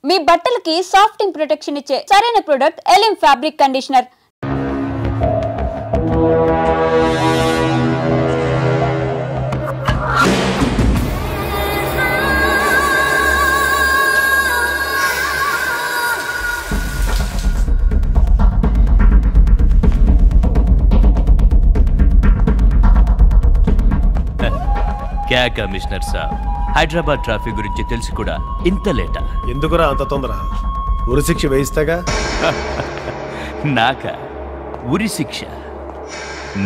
మీ బట్టలకి సాఫ్టింగ్ ప్రొటెక్షన్ ఇచ్చే సరైన ప్రొడక్ట్ ఎలిమ్ ఫ్యాబ్రిక్ కండిషనర్. क्या कमिश्नर साहब, హైదరాబాద్ ట్రాఫిక్ గురించి తెలిసి కూడా ఇంత లేటా? ఎందుకురా అంత తొందర? ఉరి శిక్ష వేయిస్తాగా. నాక ఉరి శిక్ష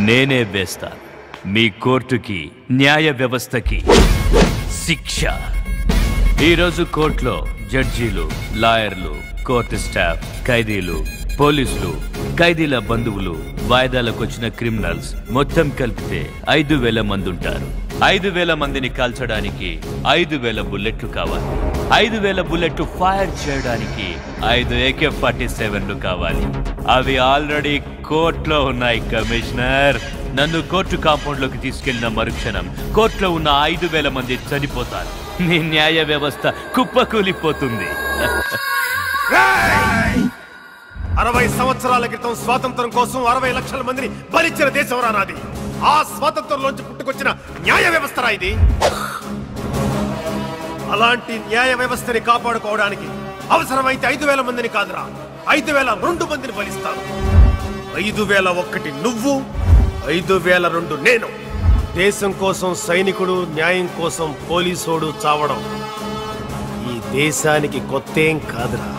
నేనే వేస్తాను. మీ కోర్టుకి న్యాయ వ్యవస్థకి శిక్ష. ఈరోజు కోర్టులో జడ్జీలు, లాయర్లు, కోర్టు స్టాఫ్, ఖైదీలు, పోలీసులు, ఖైదీల బంధువులు, వాయిదాలకు వచ్చిన క్రిమినల్స్ మొత్తం కలిపితే 5,000 మంది ఉంటారు. 5,000 మందిని కాల్చడానికి 5,000 బుల్లెట్లు కావాలి. 5,000 బుల్లెట్లు ఫైర్ చేయడానికి 5 AK-47లు కావాలి. అవి ఆల్రెడీ కోర్టులో ఉన్నాయి కమిషనర్. నన్ను కోర్టు కాంపౌండ్ లోకి తీసుకెళ్లిన మరుక్షణం కోర్టులో ఉన్న 5,000 మంది చనిపోతారు. నీ న్యాయ వ్యవస్థ కుప్పకూలిపోతుంది. 60 సంవత్సరాల క్రితం స్వాతంత్రం కోసం 60 లక్షల మందిని బలిచ్చిన దేశం రానాది. ఆ స్వాతంత్రంలోంచి పుట్టుకొచ్చిన న్యాయ వ్యవస్థ ఇది. అలాంటి న్యాయ వ్యవస్థని కాపాడుకోవడానికి అవసరమైతే 5,000 మందిని కాదురా, 5,002 మందిని బలిస్తాను. 5,001 నువ్వు, 5,002 నేను. దేశం కోసం సైనికుడు, న్యాయం కోసం పోలీసోడు చావడం ఈ దేశానికి కొత్తేం కాదురా.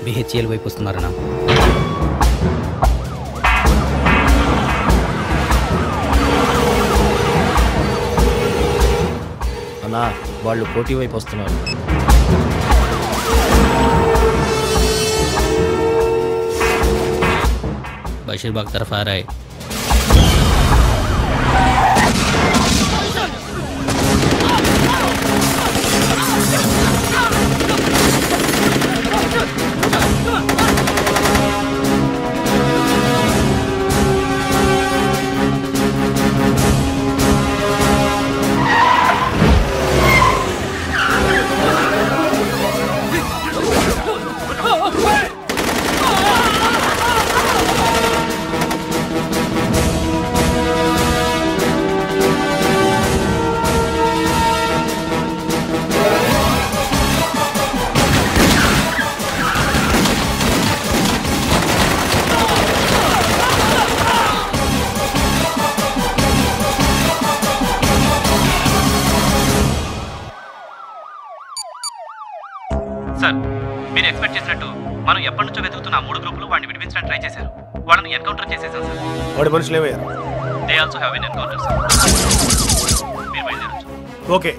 BHL వైపు వస్తున్నారన్నా. అన్నా వాళ్ళు పోటీ వైపు వస్తున్నారు. బషీర్బాగ్ तरफ आ रहा है. సార్, మీరు ఎక్స్పెక్ట్ చేసినట్టు మనం ఎప్పటి నుంచో వెతుకుతున్న 3 గ్రూపులు వాడిని విడిపించడానికి ట్రై చేశారు. వాళ్ళని ఎన్కౌంటర్ చేసేసాం సార్. వాడి మనుషులు ఏమయ్యారు? They also have an encounter sir. మీరు బయలుదేరొచ్చు. ఓకే.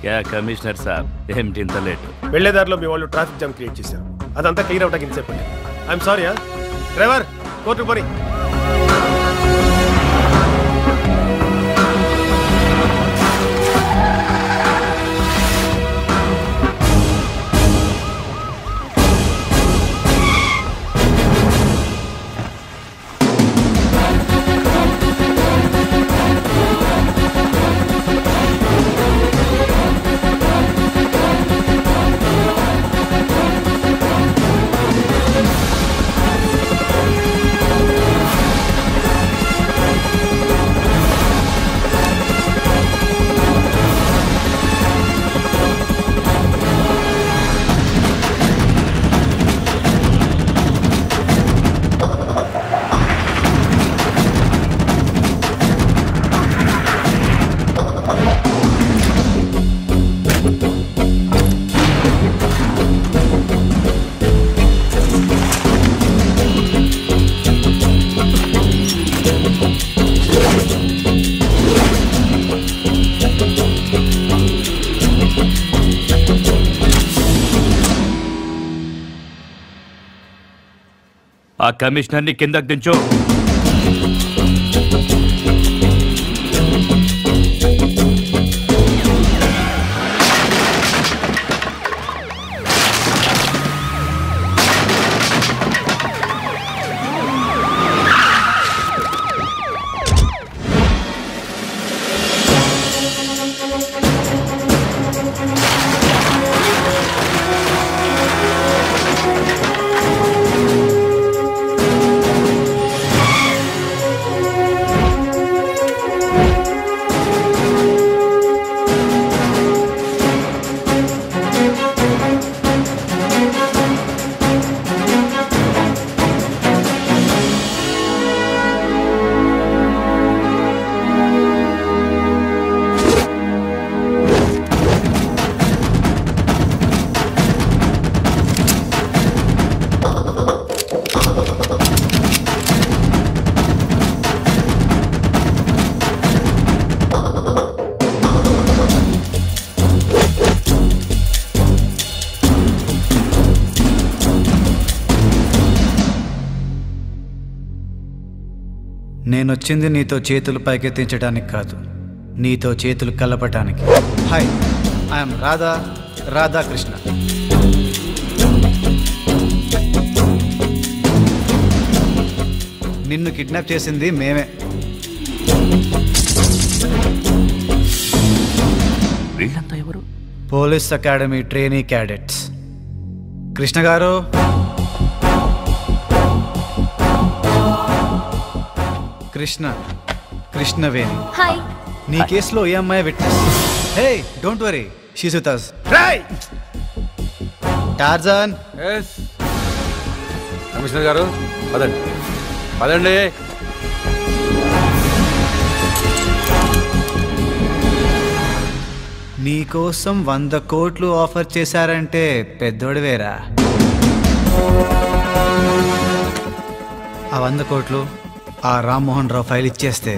क्या కమిషనర్ సాబ్, ఏమిటి ఇంత లేట్? వెళ్లేదారిలో మీ వాళ్ళు ట్రాఫిక్ జామ్ క్రియేట్ చేశారు. అదంతా క్లియర్ అవడానికి ఇంత సేపు పట్టింది. I'm sorry. డ్రైవర్, కోర్టుకు పోనీ. ఆ కమిషనర్ని కిందకు దించు. నేనొచ్చింది నీతో చేతులు పైకెత్తించడానికి కాదు, నీతో చేతులు కలపటానికి. Hi, I'm Radhakrishna. నిన్ను కిడ్నాప్ చేసింది మేమే. వీళ్ళంతా ఎవరు? Police academy trainee cadets. Krishna గారు, కృష్ణవేణి. హాయ్. నీ కేసులో ఏ అమ్మాయి witness? Hey, don't worry, she's with us. Tarzan. Commissioner గారు, పదండి. నీకోసం 100 కోట్లు ఆఫర్ చేశారంటే పెద్దోడివేరా. ఆ 100 కోట్లు ఆ రామ్మోహన్ రావు ఫైల్ ఇచ్చేస్తే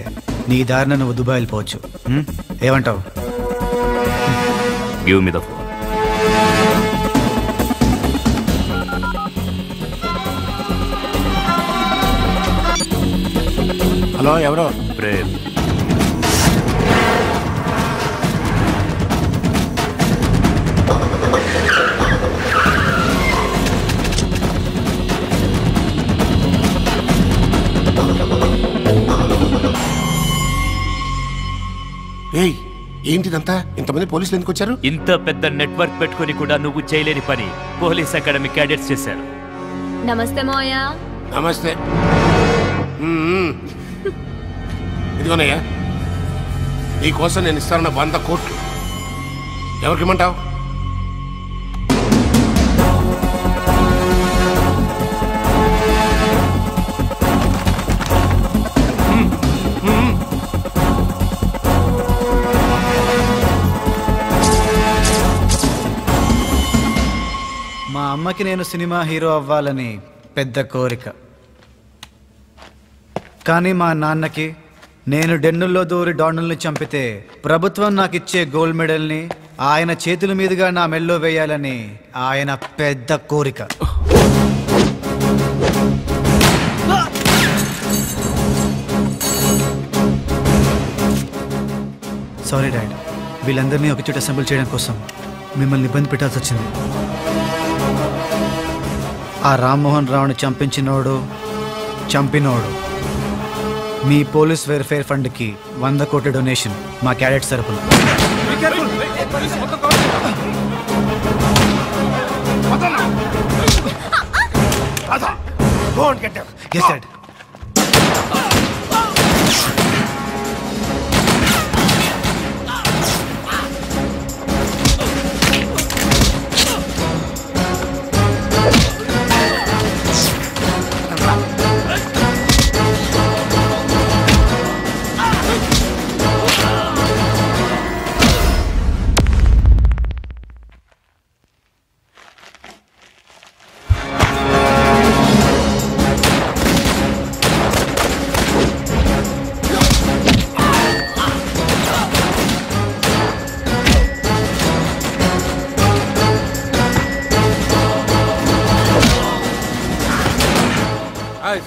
నీ దారిన నువ్వు దుబాయ్ వెళ్ళిపోవచ్చు. ఏమంటావు? Give me the phone. Hello, ఎవరో? ప్రేమ్. ఏయ్, ఏంటిదంతా? ఇంతమంది పోలీసులు ఎందుకు వచ్చారు? ఇంత పెద్ద నెట్వర్క్ పెట్టుకుని కూడా నువ్వు చేయలేని పని పోలీస్ అకాడమీ క్యాడెట్స్ చేశారు. నమస్తే మోయా. నమస్తే. ఇదిగోనయ్యా, నీకోసం నేను ఇస్తానన్న 100 కోట్లు ఎవరికి ఇమ్మంటావు? మా అమ్మకి నేను సినిమా హీరో అవ్వాలని పెద్ద కోరిక. కానీ మా నాన్నకి నేను డెన్నుల్లో దూరి డానుల్ని చంపితే ప్రభుత్వం నాకు ఇచ్చే గోల్డ్ మెడల్ని ఆయన చేతుల మీదుగా నా మెల్లో వేయాలని ఆయన పెద్ద కోరిక. సారీ డాడ్, వీళ్ళందరినీ ఒకచోట అసెంబుల్ చేయడం కోసం మిమ్మల్ని ఇబ్బంది పెట్టాల్సి వచ్చింది. ఆ రామ్మోహన్ రావుని చంపినోడు మీ పోలీస్ వెల్ఫేర్ ఫండ్కి 100 కోట్ల డొనేషన్ మా క్యాడెట్స్ తరపున. Yes, Dad.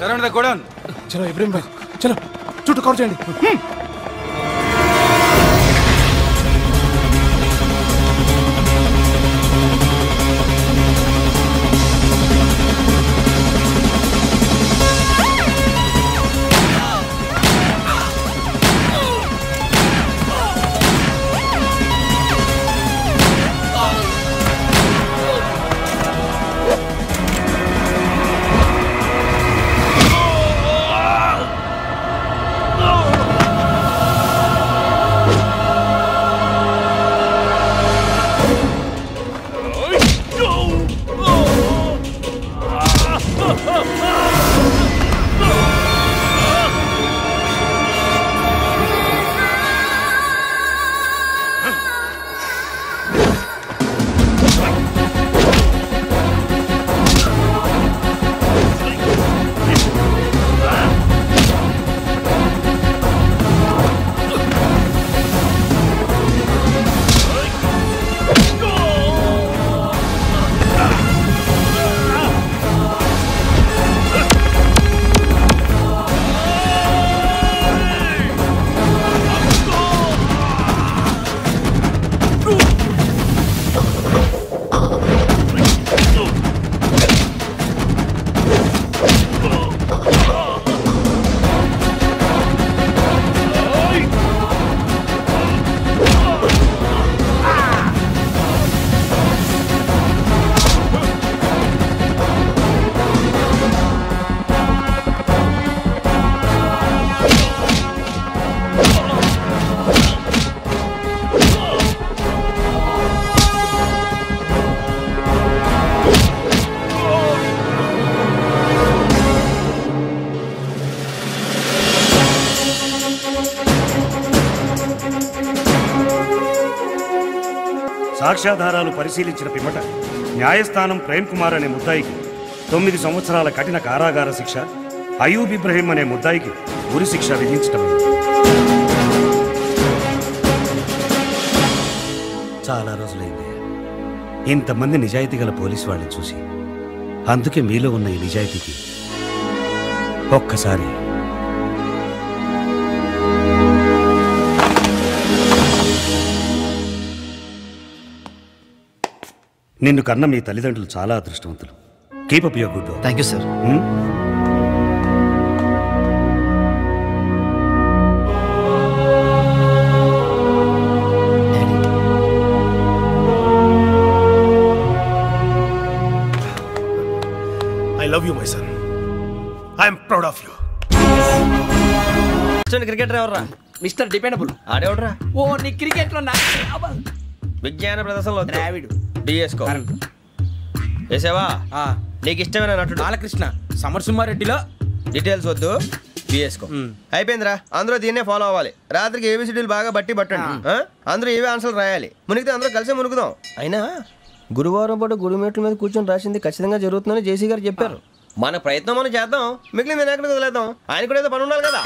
Surround the godown. చలో ఇబ్రహీం భాయ్, చలో చుట్టూ కవర్ చేయండి. సాక్ష్యాధారాలు పరిశీలించిన పిమ్మట న్యాయస్థానం ప్రేమ్ కుమార్ అనే ముద్దాయికి 9 సంవత్సరాల కఠిన కారాగార శిక్ష, అయూబ్ ఇబ్రహీం అనే ముద్దాయికి ఉరి శిక్ష విధించటం. చాలా రోజులైంది ఇంతమంది నిజాయితీ గల పోలీసు వాళ్ళని చూసి. అందుకే మీలో ఉన్న ఈ నిజాయితీకి ఒక్కసారి నిన్ను కన్న మీ తల్లిదండ్రులు చాలా అదృష్టవంతులు. Keep up your good work. Thank you sir. I love you my son. I'm proud of you. Cricketer ఎవర్రా? Mister dependable. ఆడేవడరా? ఓ నీ క్రికెట్ లో విజ్ఞాన ప్రదర్శనలో ద్రావిడు డిఎస్కో వేసావా? నీకు ఇష్టమైన నటుడు బాలకృష్ణ. సమర్సింహారెడ్డిలో డీటెయిల్స్ వద్దు, బిఎస్కో అయిపోయిందిరా. అందరూ దీన్నే ఫాలో అవ్వాలి. రాత్రికి ఏబిసిడీలు బాగా బట్టి పట్టండి. అందరూ ఏవే ఆన్సర్లు రాయాలి. మునిగితే అందరూ కలిసి మునుగుదాం. అయినా గురువారం పాటు గురుమేట్ల మీద కూర్చొని రాసింది ఖచ్చితంగా జరుగుతుందని జేసీ గారు చెప్పారు. మన ప్రయత్నం మనం చేద్దాం, మిగిలింది నేను ఎక్కడికి వదిలేద్దాం. ఆయన కూడా ఏదో పని ఉండాలి కదా.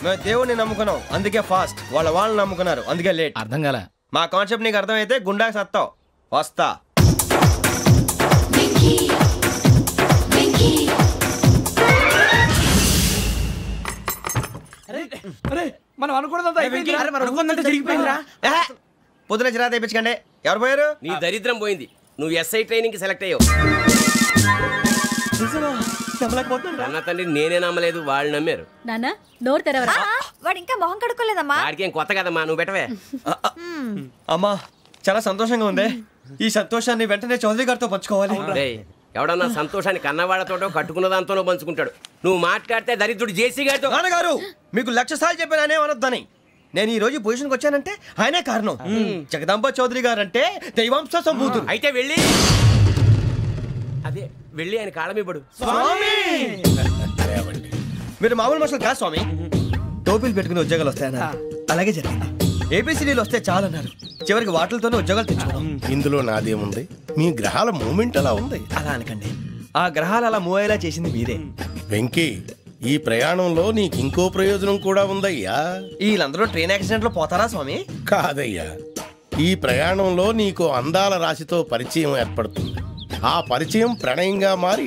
మేము దేవుడిని నమ్ముకున్నాం, అందుకే ఫాస్ట్. వాళ్ళని నమ్ముకున్నారు, అందుకే లేట్. అర్థం కాల. మా కాన్సెప్ట్ నీకు అర్థమైతే గుండా సత్తావు. వస్తా. మనం అనుకున్నదంతా జరిగిపోయిందిరా. పొద్దున చిరా తెప్పించకండి. ఎవరు పోయారు? నీ దరిద్రం పోయింది. నువ్వు ఎస్ఐ ట్రైనింగ్ సెలెక్ట్ అయ్యావు. అన్న తండ్రి నేనే నమ్మలేదు, వాళ్ళు నమ్మారు. నాన్న నోరు తెరవరా. వాడు ఇంకా మొహం కడుక్కోలేదమ్మా. వాడికి ఏం కొత్త కదమ్మా, నువ్వు పెట్టవే. అమ్మా చాలా సంతోషంగా ఉంది. ఈ సంతోషాన్ని వెంటనే చౌదరి గారితో పంచుకోవాలి. ఎవడన్నా సంతోషాన్ని కన్నవాళ్లతోటో కట్టుకున్న దాంతోనో పంచుకుంటాడు. నువ్వు మాట్లాడితే దరిద్రుడు జేసీ గారితో. నాన్నగారు మీకు 1,00,000 సార్లు చెప్పాను అనే అనొద్దని. నేను ఈ రోజు పొజిషన్కి వచ్చానంటే ఆయనే కారణం. జగదాంబ చౌదరి గారు అంటే దైవాంశ సంభూతుడు. అయితే వెళ్ళి ఆయన కాళ్ళమివ్వడు. మీరు మామూలు మనుషులు కాదు స్వామి. టోపీలు పెట్టుకుని ఉద్యోగాలు వస్తాయన్న అలాగే జరిగింది. ఏబిసిడీలు వస్తే చాలన్నారు. చివరికి వాటిలతోనే ఉద్యోగాలు తెచ్చుకున్నాం. ఇందులో నాదేముంది? మీ గ్రహాల మూమెంట్ అలా ఉంది. అలా అనకండి, ఆ గ్రహాలు అలా మూవ్ అయ్యేలా చేసింది మీరే. వెంకీ, ఈ ప్రయాణంలో నీకు ఇంకో ప్రయోజనం కూడా ఉందయ్యా. వీళ్ళందరూ ట్రైన్ యాక్సిడెంట్ లో పోతారా స్వామి? కాదయ్యా, ఈ ప్రయాణంలో నీకు అందాల రాశితో పరిచయం ఏర్పడుతుంది. ఆ పరిచయం ప్రణయంగా మారి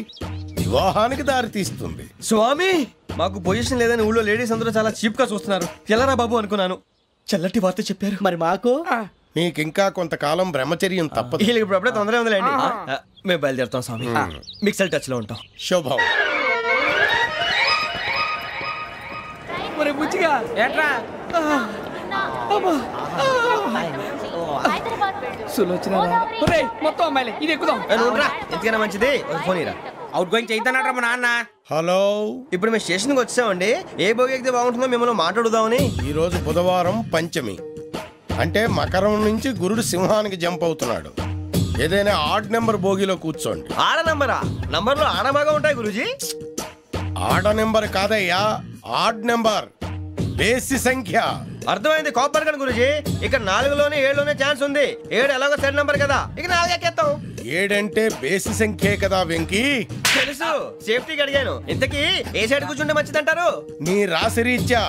వివాహానికి దారితీస్తుంది. స్వామి, మాకు పొజిషన్ లేదని ఊళ్ళో లేడీస్ అందరూ చాలా చీప్ గా చూస్తున్నారు. ఎలారా బాబు అనుకున్నాను. చల్లటి వార్త చెప్పారు. మరి మాకు నీకింకా కొంతకాలం బ్రహ్మచర్యం తప్పదు. వీళ్ళకి ఇప్పుడు అప్పుడే తొందరగా ఉందిలేండి. మేము బయలుదేరుతాం స్వామి. మిక్సెల్ టచ్ లో ఉంటాం. శుభం. మరి బుచ్చిగా ఏట్రా మొత్తం అమ్మాయిలే, ఇది ఎక్కుదాం. ఎందుకైనా మంచిది ఫోన్ ఇరా. అవుట్ గోయింగ్ చేద్దానట్రా మా నాన్న. హలో, ఇప్పుడు మేము స్టేషన్కి వచ్చామండి. ఏ బోగి ఎక్కితే బాగుంటుందో మిమ్మల్ని మాట్లాడుదామని. ఈ రోజు బుధవారం పంచమి, అంటే మకరం నుంచి గురుడు సింహానికి జంప్ అవుతున్నాడు. ఏదైనా ఆడ్ నెంబర్ బోగిలో కూర్చోండి. ఆడ నంబరా? నంబర్లో ఆడ బాగా ఉంటాయి గురూజీ. ఆడ నెంబర్ కాదయ్యా, ఆడ్ నెంబర్, బేసి సంఖ్య. అర్థమైంది. కాపర్ కానీ గురూజీ, ఇక్కడ 4లోనే 7లోనే ఛాన్స్ ఉంది. 7 ఎలాగో సెడ్ నంబర్ కదా, ఇక 4 ఎక్కేస్తాం. 7 అంటే బేసి సంఖ్యే కదా వెంకీ. తెలుసు, సేఫ్టీకి అడిగాను. ఇంతకీ ఏ సైడ్ కూర్చుంటే మంచిదంటారు? నీ రాశి రీత్యా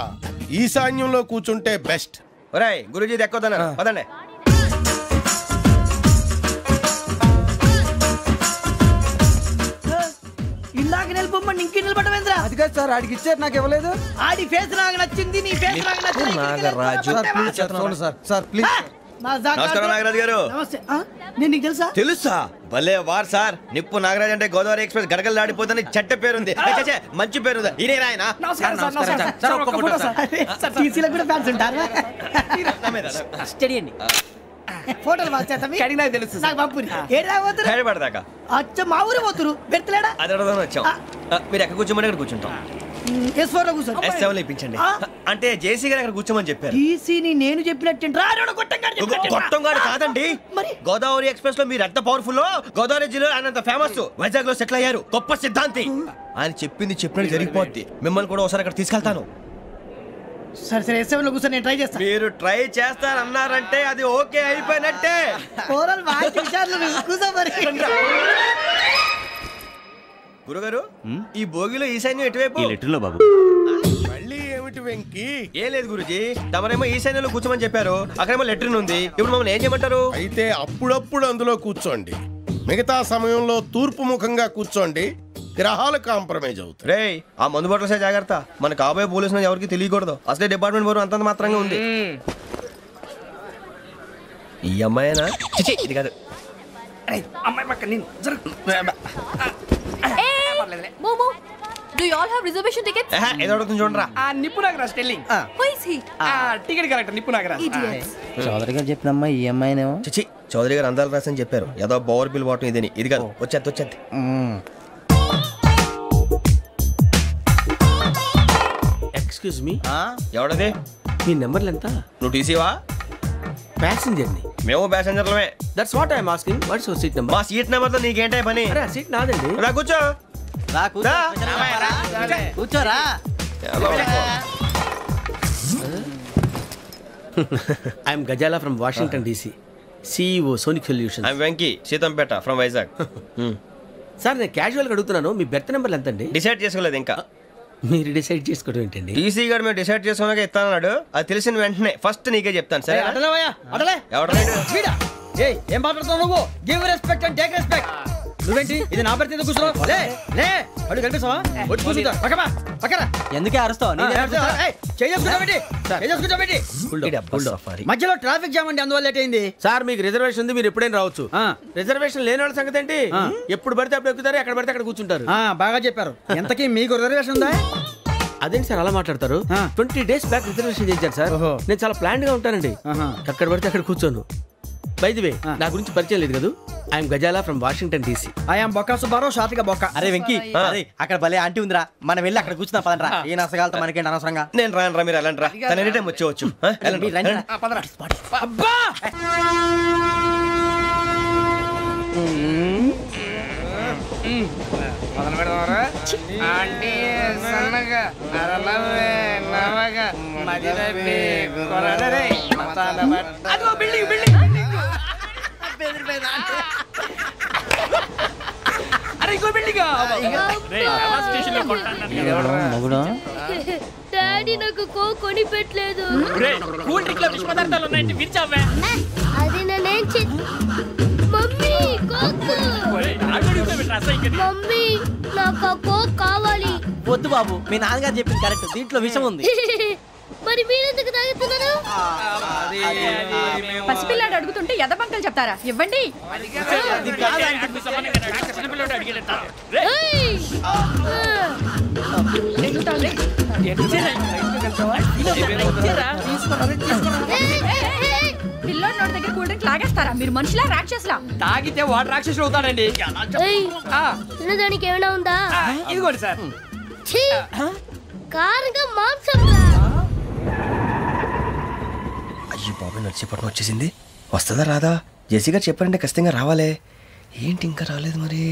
ఈశాన్యంలో కూర్చుంటే బెస్ట్. ఒరేయ్, గురూజీ దెక్కొద్దన్నారు, పదండి. ఇందాక నిలబొమ్మని ఇంకే నిలబడమేంద్రా? అది కాదు సార్, ఆడికి ఇచ్చారు, నాకు ఇవ్వలేదు. ఆడి ఫేస్ నాకు నచ్చింది, నీ ఫేస్ నాకు నచ్చింది. Nagaraju sir please. నమస్కారం నాగరాజు గారు. నమస్తే. నేను నీకు తెలుసా? తెలుసా? భలే వార్ సార్. నిప్పు నాగరాజ్ అంటే గోదావరి ఎక్స్ప్రెస్ గడగలు దాడిపోతుంది చెట్ట పేరుంది. మంచి పేరు. ఇదే ఆయన. ఫోటోలు తెలుసు. అచ్చా, మా ఊరు పోతురు పెడతలేడా? అది అడగదామని వచ్చాం. మీరు ఎక్కడ కూర్చోమని అక్కడ కూర్చుంటాం. S7 ఇప్పించండి. అంటే జేసీ గారు అక్కడ కూర్చోమని చెప్పారు. నేను చెప్పినట్టు గొట్టంగాడు కాదండి. గోదావరి ఎక్స్ప్రెస్ లో మీరు ఎంత పవర్ఫుల్, గోదావరి జిల్లా ఆయన ఫేమస్. వైజాగ్ లో సెటిల్ అయ్యారు, గొప్ప సిద్ధాంతి. ఆయన చెప్పింది చెప్పినట్టు జరిగిపోద్ది. మిమ్మల్ని కూడా ఒకసారి అక్కడ తీసుకెళ్తాను. సరే సరే, S7 లో కూర్చొని నేను ట్రై చేస్తాను. మీరు ట్రై చేస్తారన్నారంటే అది ఓకే అయిపోయినట్టే. గురుగారు, ఈ భోగిలో ఈశాన్యం ఎటువైపు? లెటర్లో బాబు. మళ్ళీ ఏమిటి వెంకీ? ఏం లేదు గురుజీ, తమరేమో ఈశాన్యంలో కూర్చోమని చెప్పారు. అక్కడేమో లెటర్ ఉంది. ఇప్పుడు మమ్మల్ని ఏం చేయమంటారు? అయితే అప్పుడప్పుడు అందులో కూర్చోండి. మిగతా సమయంలో తూర్పు ముఖంగా కూర్చోండి. గ్రహాలు కాంప్రమైజ్ అవుతాయి. రే, ఆ మందు బాటలసే జాగ్రత్త. మన కాబోయే పోలీసులు ఎవరికి తెలియకూడదు. అసలే డిపార్ట్మెంట్ బోరు అంతంత మాత్రంగా ఉంది. ఈ అమ్మాయినా? ఇది కాదు. అమ్మాయి పక్క నేను Do you all have reservation tickets? ఏదో అడుగుతుంది చూడరా. నిప్పు Nagaraj telling. Who is he? Ticket correct, నిప్పు నాగరాజ్. చౌదరి గారు చెప్పినమ్మా ఈ అమ్మాయినేమో. చిచి, చౌదరి గారు అందాలు రాసని చెప్పారు. ఏదో బోర్ బిల్ బాటం ఇదని. ఇది కాదు. వచ్చేది. Excuse me, ఎవడది? మీ నెంబర్లు ఎంత? నువ్వు టీసీవా? ప్యాసింజర్ ని. మేము ప్యాసెంజర్లమే. That's what I'm asking. What's your seat number? మా సీట్ నెంబర్ తో నీకేంటే పని? అరే, ఆ సీట్ నాదండి. రా కూర్చో. కూర్చోరా. I'm Gazala from Washington DC, CEO Sonic solution. I'm Venky, Seethampeta from Vizag. Sir, నేను క్యాజువల్గా అడుగుతున్నాను, మీ బెర్త్ నెంబర్లు ఎంతండి? డిసైడ్ చేసుకోలేదు ఇంకా. మీరు డిసైడ్ చేసుకోవడం ఏంటండి? టీసీ గారు మేము డిసైడ్ చేసుకున్నాక ఇస్తానన్నాడు. అది తెలిసిన వెంటనే ఫస్ట్ నీకే చెప్తాను. సరే? ఏం మాట్లాడుతున్నావు నువ్వు? Give respect and take respect. నువ్వేంటి ఇది నా పరిస్థితి కూర్చున్నావు? అడుగు కనిపిస్తావా? వచ్చి కూర్చుంటా. పక్కన ఎందుకే అరుస్తావు? మధ్యలో ట్రాఫిక్ జామ్ అండి, అందువల్ల లేట్ అయింది. సార్, మీకు రిజర్వేషన్ ఉంది, మీరు ఎప్పుడైనా రావచ్చు. రిజర్వేషన్ లేని వాళ్ళ సంగతి ఏంటి? ఎప్పుడు పడితే అప్పుడు ఎక్కుతారు, ఎక్కడ పడితే అక్కడ కూర్చుంటారు. బాగా చెప్పారు. ఎంతకీ మీకు రిజర్వేషన్ ఉందా? అదేంటి సార్ అలా మాట్లాడతారు? 20 days బ్యాక్ రిజర్వేషన్ చేశారు సార్. నేను చాలా ప్లాన్ గా ఉంటానండి. ఎక్కడ పడితే అక్కడ కూర్చోను. బై ది వే, నా గురించి పరిచయం లేదు కదా. I'm Gazala from Washington DC. I'm Bokka Subbarao, షాతిక బొక్క. అరే వెంకీ, అక్కడ భలే ఆంటీ ఉందిరా, మనం వెళ్ళి అక్కడ కూర్చున్నా పదండ్రా. ఏ నసగాలతో మనకేంటి అనవసరంగా. నేను రాను రా, మీరు వెళ్ళండి రా. తన ఎనీ టైం వచ్చేవచ్చు. అబ్బా, మొదలు పెడదామరా? ఆంటీ సన్నగా, అరలవే నవగా, మదిరపి కొరడరే, మత అదిగో బిల్డింగ్ బిల్డింగ్. అరే ఇంకో బిల్డింగ్. డాడీ నాకు కోక్ కొని పెట్టలేదు. కూల్ డ్రింక్ లో విష పదార్థాలు ఉన్నాయంటే విరిచావే. అది నేనేం మమ్మీ కోక్. మమ్మీ నాకు ఆ కోక్ కావాలి. వద్దు బాబు, మీ నాన్నగారు చెప్పింది కరెక్ట్, దీంట్లో విషయం ఉంది. మరి మీరెందుకు తాగుతున్నారు? పసిపిల్లాడు అడుగుతుంటే ఎదబంకలు చెప్తారా? ఇవ్వండి. పిల్లోడి నోటి దగ్గర కూల్ డ్రింక్ లాగేస్తారా? మీరు మనుషులా రాక్షసులా? తాగితే వాడు రాక్షసుడు అవుతాడండి. తినడానికి ఏమైనా ఉందా? ఇదిగోండి సార్. కారంగా మాంసం. అయ్యి బాబాయ్ నడిచేపట్నం వచ్చేసింది. వస్తుందా రాదా? జెసి గారు చెప్పారంటే ఖచ్చితంగా రావాలే. ఏంటి ఇంకా రాలేదు మరి?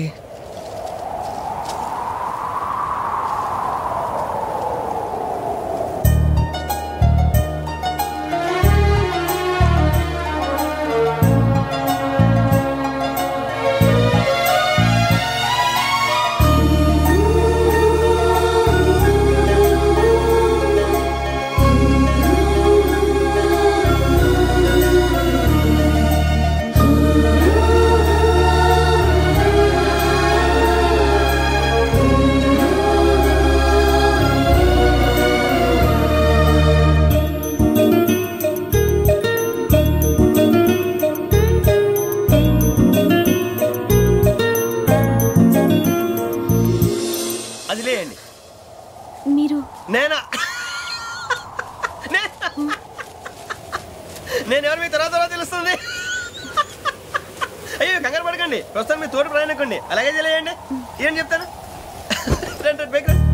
నేనెవరు మీ తర్వాత తెలుస్తుంది. అయ్యో కంగారు పడకండి, ప్రస్తుతం మీ తోటి ప్రయాణకండి. అలాగే తెలియండి. ఏం చెప్తాను రండి రండి బైక్ రండి.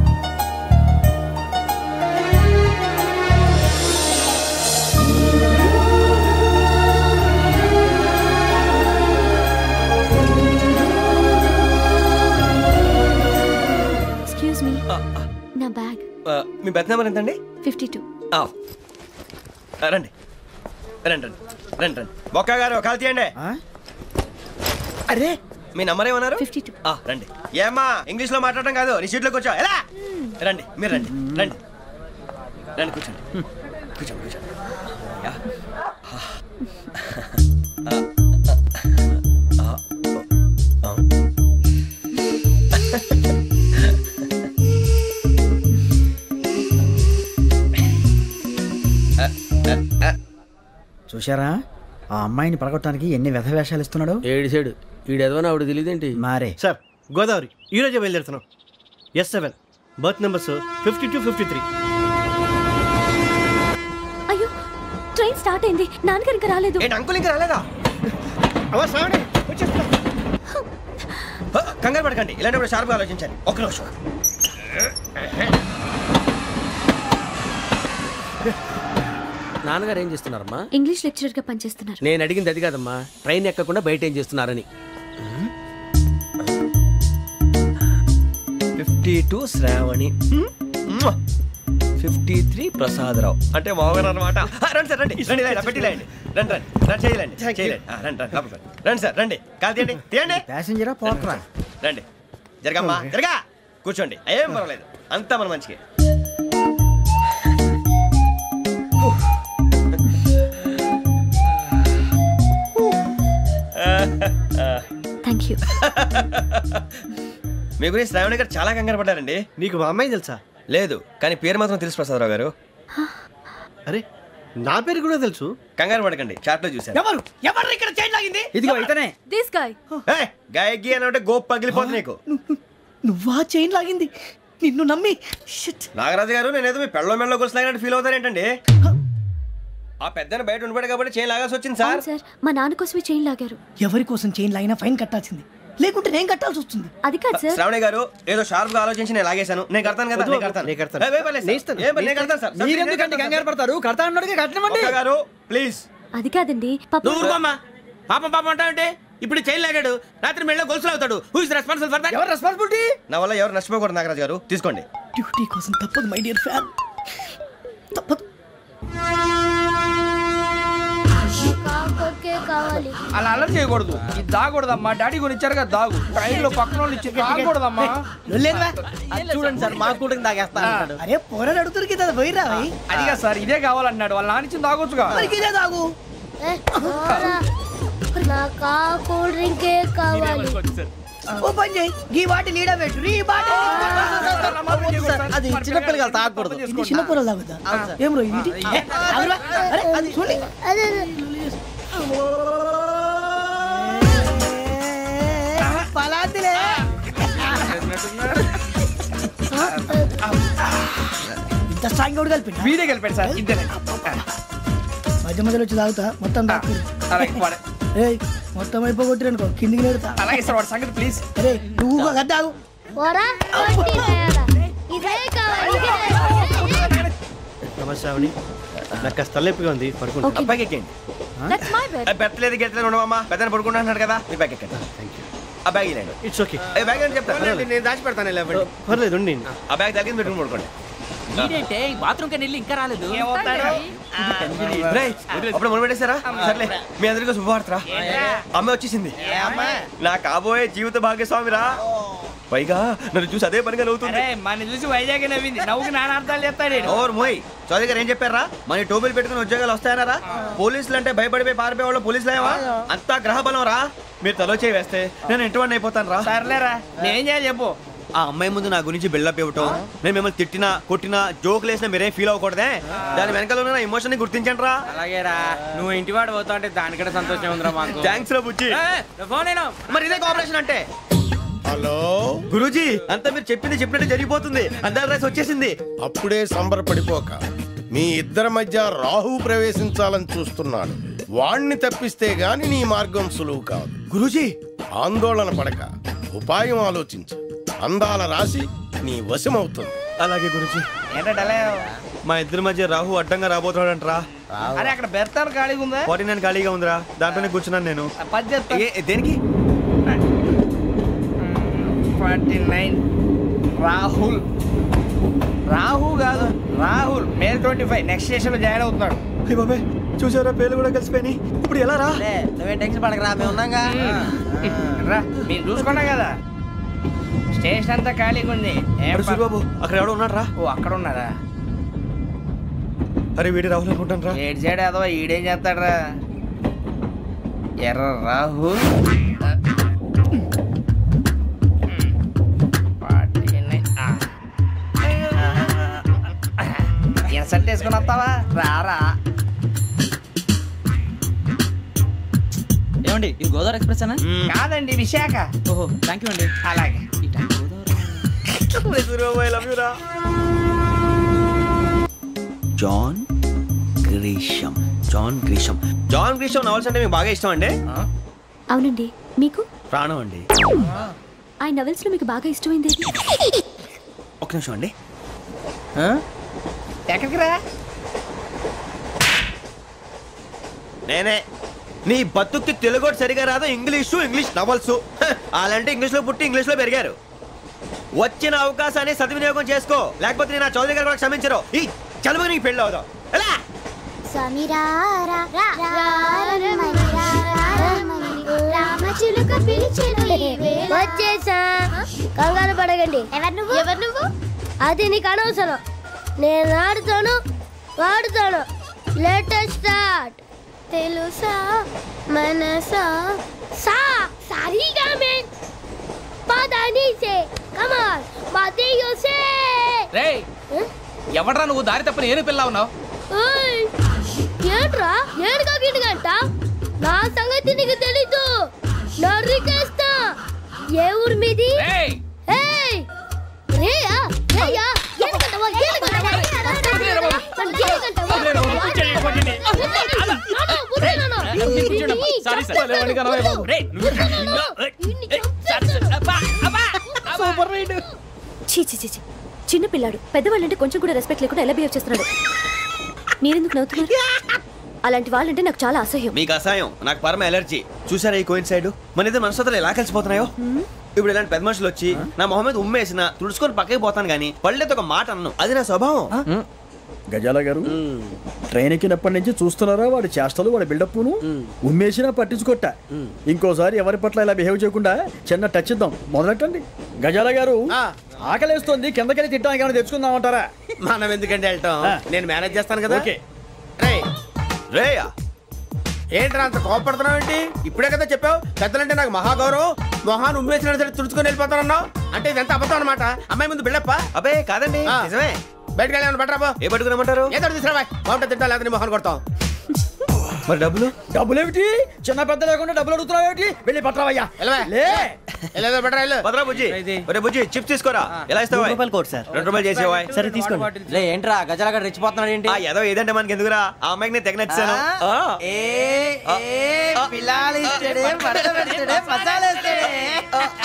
ఎక్స్క్యూజ్ మీ, నా బ్యాగ్. మీ బెత్ నెంబర్ ఎంతండి? 52. రండి రండి రండి రండి రండి. బొక్క గారు కాల్ తీయండి. అరే మీ నంబర్ ఏమన్నారు? 52. రండి. ఏమ్మా ఇంగ్లీష్ లో మాట్లాడడం కాదు, నీ సీట్లోకి వచ్చా. ఎలా రండి, మీరు రండి రండి రండి, కూర్చోండి కూర్చోండి కూర్చోండి. చూశారా ఆ అమ్మాయిని పడగొట్టడానికి ఎన్ని వ్యధ వేషాలు ఇస్తున్నాడు. ఏడిసాడు ఈడెదవని ఆవిడ తెలియదేంటి. మారే సార్ గోదావరి ఈరోజే బయలుదేరుతున్నాం. S7 berth numbers 52, 53. అయ్యో ట్రైన్ స్టార్ట్ అయింది, నాన్నగారు ఇంకా రాలేదు. అంకుల్ ఇంకా రాలేదా? కంగారు పడకండి, ఇలాంటప్పుడు షార్ప్గా ఆలోచించండి. ఒక్క నిమిషం. నాన్నగారు ఏం చేస్తున్నారమ్మా? ఇంగ్లీష్ లెక్చరర్ గా పనిచేస్తున్నారు. నేను అడిగింది అది కాదమ్మా, ట్రైన్ ఎక్కకుండా బయట ఏం చేస్తున్నారని. 52 శ్రావణి, 53 ప్రసాదరావు అంటే మామగారు అనమాట. రండి సార్ రండి రండి, పెట్టిలేండి. రండి రండి రండి, చేయలేండి చేయలేండి. రండి రండి రండి సార్ రండి, కాల్ తీయండి తీయండి. ప్యాసింజరా పోట్రా. రండి జరగమ్మా జరగా, కూర్చోండి. ఏం పర్వాలేదు, అంతా మన మంచిగా. Thank you. మీ గురించి శ్రావణి గారు చాలా కంగారు పడ్డారండి. నీకు మా అమ్మాయి తెలుసా? లేదు, కానీ పేరు మాత్రం తెలుసు ప్రసాదరావు గారు. అరే నా పేరు కూడా తెలుసు. కంగారు పడకండి, చాట్ లో చూసాను. ఎవరు ఎవరు ఇక్కడ చైన్ లాగింది? ఇదిగో ఇతనే. This guy. గాయకి అని అంటే గోప్ పగిలిపోతుంది నీకు. నువ్వా చైన్ లాగింది? నిన్ను నమ్మి. నాగరాజు గారు, నేనేదో మీ పెళ్ళ మెళ్ళ గొలుసులాగినట్టు ఫీల్ అవుతారేంటండి? ఆ పెద్దని బయట ఉండిపోయాడు కాబట్టి చైన్ లాగాల్సి వచ్చింది సార్. సార్ మా నాన్న కోసమే చైన్ లాగారు. ఎవరి కోసం చైన్ లాగినా ఫైన్ కట్టాల్సింది, లేకుంటే నేను కట్టాల్సి వస్తుంది. అది కాదు సార్. శ్రావణి గారు ఏదో షార్ప్ గా ఆలోచించి నేను లాగేశాను. నేను కడతాను కదా, నేను కడతాను. నేను కడతాను సార్. మీరెందుకంటే కంగారు పడతారు? కడతా అన్నాడుగా కట్టమండి గారు ప్లీజ్. అది కాదండి పాపం పాపం అంటావంటే ఇప్పుడు చైన్ లాగాడు, రాత్రి మెళ్ళ గొలుసులు అవుతాడు. Who is responsible for that? ఎవరు రెస్పాన్సిబిలిటీ? నా వల్ల ఎవరు నష్టపోకూడదు నాగరాజు గారు, తీసుకోండి. డ్యూటీ కోసం తప్పదు మై డియర్ ఫ్యాన్, తప్పదు. కావాలి. అలా అల్లరి చేయకూడదు. ఇది దాగకూడదమ్మా. డాడీ కొని ఇచ్చారు కదా దాగు. ట్రైన్ లో పక్కన వాళ్ళు ఇచ్చి దాగకూడదమ్మా. చూడండి సార్ మా కూడా తాగేస్తా. అరే పోరాడు అడుగుతారు కదా పోయిరా. అదిగా సార్ ఇదే కావాలన్నాడు. వాళ్ళ నాన్న ఇచ్చింది తాగొచ్చుగా. ఇదే తాగు. నాకు ఆ కూల్ డ్రింకే కావాలి. ఓ పని చేయి ఈ బాటిల్ లీడ పెట్టు. ఈ బాటిల్ అది చిన్నపిల్లలు తాగకూడదు. ఇది చిన్నపిల్లలు తాగుతా. ఏం రో ఇది? అరే అది చూడండి. పలాతిలే ఇంత స్ట్రాంగ్ కూడా కలిపి వీడే కలిపాడు సార్. ఇద్దరే మధ్య మధ్యలో వచ్చి తాగుతా. మొత్తం మొత్తం అయిపోగొట్టి అనుకో కిందికి నేడుతా. అలాగే సార్ వాడి సంగతి ప్లీజ్. అరే నువ్వు కదా తాగు. ఇదే కావాలి. నమస్తే ఆవిడ. నాకు కాస్త తలెప్పిగా ఉంది, పడుకుంటా. అబ్బాయికి ఎక్కండి. పెట్టలేదు గెట్టలేదు ఉండవమ్మా. పెద్ద పడుకుంటున్నాడు కదా, మీ బ్యాగ్ ఎక్కండి. ఆ బ్యాగ్ ఇలాండి. It's okay. బ్యాగ్ అని చెప్తాను, నేను దాచి పెడతాను. పర్లేదు ఉండి. ఆ బ్యాగ్ తగ్గింది పెట్టుకుని పడుకోండి. ఏంటంటే బాత్రూమ్ కని వెళ్ళి ఇంకా రాలేదు. అప్పుడు మొదలు పెట్టేశారా? సర్లే మీ అందరికీ శుభవార్తరా. అమ్మాయి వచ్చేసింది. నా కాబోయే జీవిత భాగ్యస్వామిరా. పైగా నన్ను చూసి అదే పనిగా నవ్వుతుంది. మన చూసి వైజాగ్ నవ్వింది. నవ్వుకి నాన్న అర్థాలు చెప్తాడు. ఓర్ మోయ్ చౌదరి గారు ఏం చెప్పారా? మన టోబీలు పెట్టుకుని ఉద్యోగాలు వస్తాయనరా? పోలీసులు అంటే భయపడిపోయి పారిపోయే వాళ్ళు పోలీసులు ఏవా? అంతా గ్రహ బలం రా. మీరు తలో చేయి వేస్తే నేను ఇంటివాడిని అయిపోతాను రా. సర్లేరా నేనేం చేయాలి చెప్పు. ఆ అమ్మాయి ముందు నా గురించి బిల్డప్ ఇవ్వటం, నేను మిమ్మల్ని తిట్టినా కొట్టినా జోకులు వేసినా మీరేం ఫీల్ అవ్వకూడదే. దాని వెనకాల ఉన్న ఎమోషన్ ని గుర్తించండి రా. అలాగేరా నువ్వు ఇంటివాడు పోతా అంటే దానికంటే సంతోషం ఉందిరా మాకు. థ్యాంక్స్ రా బుజ్జి. మరి ఇదే కోఆపరేషన్ అంటే. హలో గురూజీ, అంతా మీరు చెప్పింది చెప్పినట్టు జరిగిపోతుంది. అందాల రైస్ వచ్చేసింది. అప్పుడే సంబరపడిపోక. మీ ఇద్దరి మధ్య రాహు ప్రవేశించాలని చూస్తున్నాడు. వాణ్ణి తప్పిస్తే గాని నీ మార్గం సులువు కాదు. గురూజీ ఆందోళన పడక, ఉపాయం ఆలోచించు. అందాల రాశి నీ వశమవుతుంది. అలాగే గురూజీ. ఏంటంటే మా ఇద్దరి మధ్య రాహు అడ్డంగా రాబోతున్నాడంటరా. అరే అక్కడ బెర్తాను ఖాళీగా ఉందా? 49 ఖాళీగా ఉందిరా, దాంట్లోనే కూర్చున్నాను నేను. దేనికి? 49 రాహుల్. రాహు కాదు రాహుల్. మే 25 నెక్స్ట్ స్టేషన్ లో జాయిన్ అవుతున్నాడు. బాబే చూసారా, పేర్లు కూడా కలిసిపోయినాయి. ఇప్పుడు ఎలా రా? నువ్వే టెన్షన్ పడకరా, మేము ఉన్నాగా. రా మీరు చూసుకున్నా కదా, స్టేషన్ అంతా ఖాళీగా ఉంది. బాబు అక్కడ ఎవడో ఉన్నాడు రా. ఓ అక్కడ ఉన్నారా? అరే వీడి రాహుల్ అనుకుంటాను రా. ఏడు సైడ్ అదో ఈడేం చేస్తాడరా? ఎర్ర రాహుల్. ఇన్సల్ట్ వేసుకుని వస్తావా? రారా. ఏమండి ఇది గోదావరి ఎక్స్ప్రెస్ అనా? కాదండి విశాఖ. ఓహో థ్యాంక్ యూ అండి. అలాగే. John Grisham. John Grisham. John Grisham novels అంటే మీకు బాగా ఇష్టం అండి? అవునండి. మీకు? ప్రాణం అండి. ఆ నవెల్స్ లో మీకు బాగా ఇష్టమైంది? ఒక నిమిషం అండి. ఎక్కడికి రా? నేనే. నీ బతుక్కి తెలుగు సరిగా రాదు, ఇంగ్లీష్ నవల్స్. అలాంటి ఇంగ్లీష్ లో పుట్టి ఇంగ్లీష్ లో పెరిగారు. వచ్చిన అవకాశాన్ని సద్వినియోగం చేసుకో, లేకపోతే నేను ఆ చౌదరి గారు కూడా క్షమించరు. ఈ చదువు నీకు పెళ్ళి అవుదాం. ఎలా? వచ్చేసా, కంగారు పడగండి. ఎవరు నువ్వు? అది నీకు అనవసరం. నేను ఆడుతాను వాడుతాను. Let's start. తెలుసా మనసా సా సారీగా మే పదాని సే కమాన్ బాతియో సే. రేయ్ ఎవడ్రా నువ్వు? దారి తప్పని ఏను పిల్ల ఉన్నావు? ఓయ్ ఏంట్రా ఏడుగా గిడుగంట? నా సంగతి నీకు తెలీదు. నరికేస్తా. ఏ ఊరు మీది? ఏయ్ రేయా రేయా ఏడుగంటవా ఏడుగంటవా చిన్న పిల్లాడు. పెద్దవాళ్ళంటే కొంచెం కూడా రెస్పెక్ట్ లేకుండా ఎలా బిహేవ్ చేస్తున్నాడు. మీరెందుకు నవ్వుతున్నారు? అలాంటి వాళ్ళంటే నాకు చాలా అసహ్యం. మీకు అసహ్యం, నాకు పరమ ఎలర్జీ. చూసారా ఈ కోయిన్సైడ్? మన ఇద్దరు మనసుతో ఎలా కలిసిపోతున్నాయో. ఇప్పుడు ఇలాంటి పెద్ద మనుషులు వచ్చి నా మొహం మీద ఉమ్మేసిన తుడుచుకొని పక్కకి పోతాను గానీ పళ్ళేతో ఒక మాట అన్ను. అది నా స్వభావం. గజాల గారు ట్రైన్ ఎక్కినప్పటి నుంచి చూస్తున్నారా వాడి చేష్టలు వాడి బిల్డప్ను ఉమ్మేసినా పట్టించుకోట ఇంకోసారి ఎవరి పట్ల ఇలా బిహేవ్ చేయకుండా చిన్న టచ్ ఇద్దాం మొదలెట్టండి గజాల గారు ఆకలేస్తుంది కిందకెళ్ళి తిట్టడానికి ఏమైనా తెచ్చుకుందామంటారా మనం ఎందుకంటే వెళ్తాం నేను మేనేజ్ చేస్తాను కదా ఓకే రేయా ఏంట్రా అంత కోపడుతున్నావు ఏంటి ఇప్పుడే కదా చెప్పావు పెద్దలంటే నాకు మహాగౌరవం మొహాన్ని ఉమ్మేసిన సరే తుడుచుకొని వెళ్ళిపోతానన్నావు అంటే ఇదంతా అబద్ధం అనమాట అమ్మాయి ముందు బిళ్ళప్ప అబ్బే కాదండి నిజమే బయటకు వెళ్ళాను బట్రాబో ఏ పట్టుకురమ్మంటారు ఏదో తీసుకురా బాగుంటుంది తింటా లేదా మొహాన్ని కొడతాం మరి డబ్బులు ఏమిటి చిన్న పెద్ద లేకుండా డబ్బులు అడుగుతున్నావు ఏమిటి వెళ్ళి పట్టరావయ్యా భద్రా బుజ్జి ఒరే బుజ్జి చిప్స్ తీసుకోరా ఎలా ఇస్తావా రూపాయలు కోట్ సార్ 2 రూపాయలు చేసేవా సరే తీసుకోండి ఏంట్రా గజాల గడ రెచ్చిపోతున్నాడు ఏంటి ఏదో ఏదంటే మనకి ఎందుకురా ఆ అమ్మాయికి నేను తెగ నచ్చాను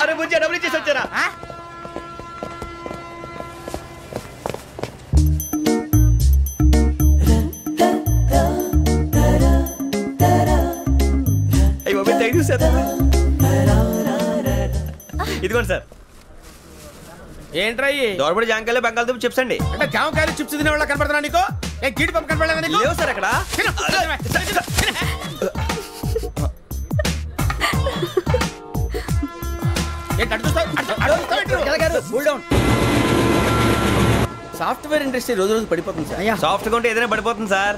అరే బుజ్జి డబ్బులు ఇచ్చేసి వచ్చారా ఇదిగోండి సార్ ఏంట్రా దోరబడి జాంకాయలు బంగాళదుంప చిప్స్ అండి అంటే జామకాయలు చిప్స్ తినే వాళ్ళ కనపడుతున్నా నీకు ఏ గీడి పంపు కనపడలేదా నీకు లేవు సార్ అక్కడ సాఫ్ట్వేర్ ఇండస్ట్రీ రోజు రోజు పడిపోతుంది సార్ సాఫ్ట్ గా ఉంటే ఏదైనా పడిపోతుంది సార్